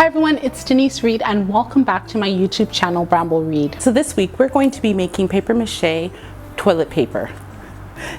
Hi everyone, it's Denise Reed and welcome back to my YouTube channel, Bramble Reed. So this week we're going to be making paper mache toilet paper.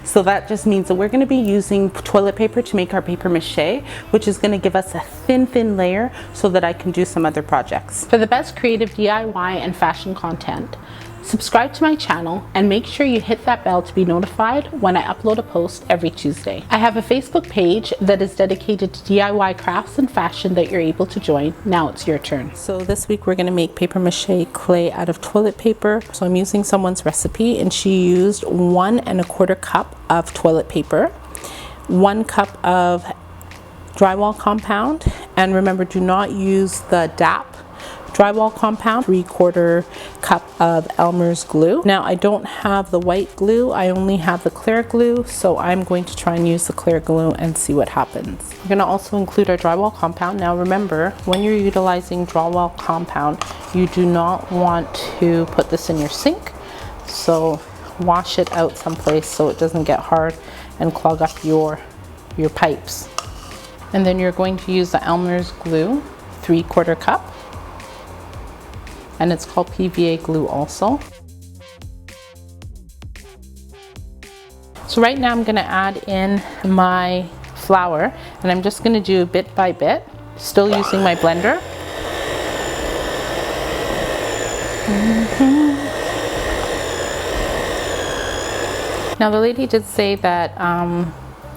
So that just means that we're going to be using toilet paper to make our paper mache, which is going to give us a thin layer so that I can do some other projects. For the best creative DIY and fashion content, subscribe to my channel and make sure you hit that bell to be notified when I upload a post every Tuesday. I have a Facebook page that is dedicated to DIY crafts and fashion that you're able to join. Now it's your turn. So this week we're going to make paper mache clay out of toilet paper. So I'm using someone's recipe and she used 1 1/4 cup of toilet paper, 1 cup of drywall compound, and remember, do not use the DAP drywall compound, 3/4 cup of Elmer's glue. Now I don't have the white glue, I only have the clear glue, so I'm going to try and use the clear glue and see what happens. We're going to also include our drywall compound. Now remember, when you're utilizing drywall compound, you do not want to put this in your sink, so wash it out someplace so it doesn't get hard and clog up your pipes. And then you're going to use the Elmer's glue, 3/4 cup. And it's called PVA glue also. So right now I'm going to add in my flour, and I'm just going to do bit by bit, still using my blender. Now the lady did say that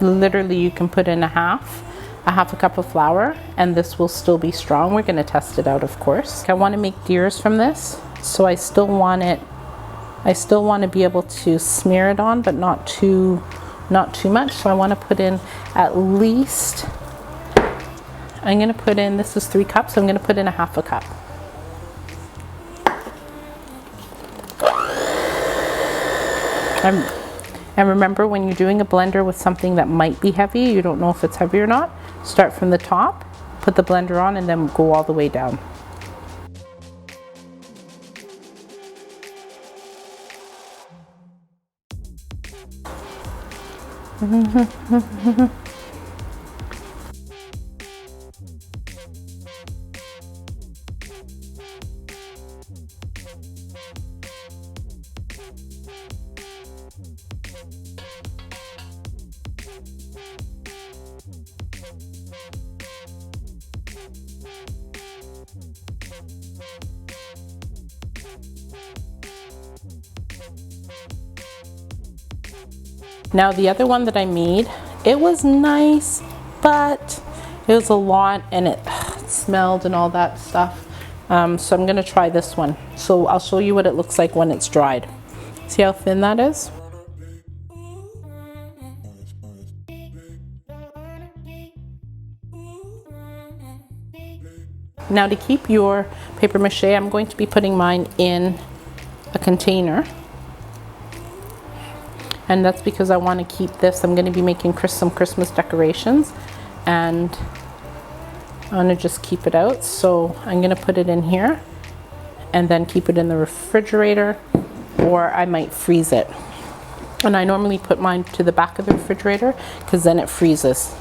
literally you can put in a half a cup of flour and this will still be strong. We're going to test it out, of course. I want to make deers from this, so I still want to be able to smear it on, but not too much. So I want to put in at least, I'm going to put in, this is 3 cups, so I'm going to put in a half a cup. And remember, when you're doing a blender with something that might be heavy, you don't know if it's heavy or not, start from the top, put the blender on, and then go all the way down. Now the other one that I made, it was nice, but it was a lot and it smelled and all that stuff. So I'm going to try this one. So I'll show you what it looks like when it's dried. See how thin that is? Now to keep your paper mache, I'm going to be putting mine in a container. And that's because I want to keep this. I'm going to be making some Christmas decorations and I want to just keep it out. So I'm going to put it in here and then keep it in the refrigerator, or I might freeze it. And I normally put mine to the back of the refrigerator because then it freezes.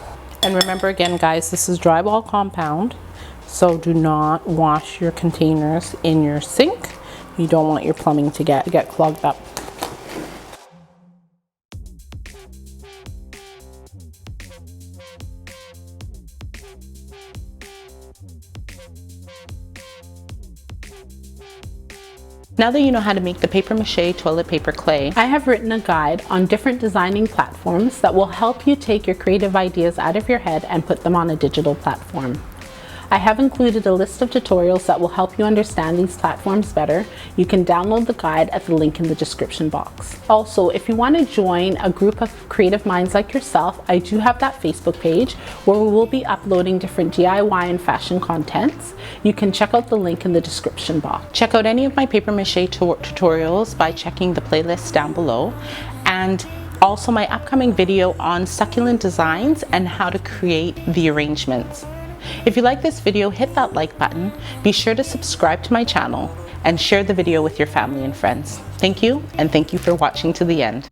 And remember again, guys, this is drywall compound. So do not wash your containers in your sink. You don't want your plumbing to get clogged up. Now that you know how to make the paper mache toilet paper clay, I have written a guide on different designing platforms that will help you take your creative ideas out of your head and put them on a digital platform. I have included a list of tutorials that will help you understand these platforms better. You can download the guide at the link in the description box. Also, if you want to join a group of creative minds like yourself, I do have that Facebook page where we will be uploading different DIY and fashion contents. You can check out the link in the description box. Check out any of my paper mache tutorials by checking the playlist down below, and also my upcoming video on succulent designs and how to create the arrangements. If you like this video, hit that like button, be sure to subscribe to my channel, and share the video with your family and friends. Thank you, and thank you for watching to the end.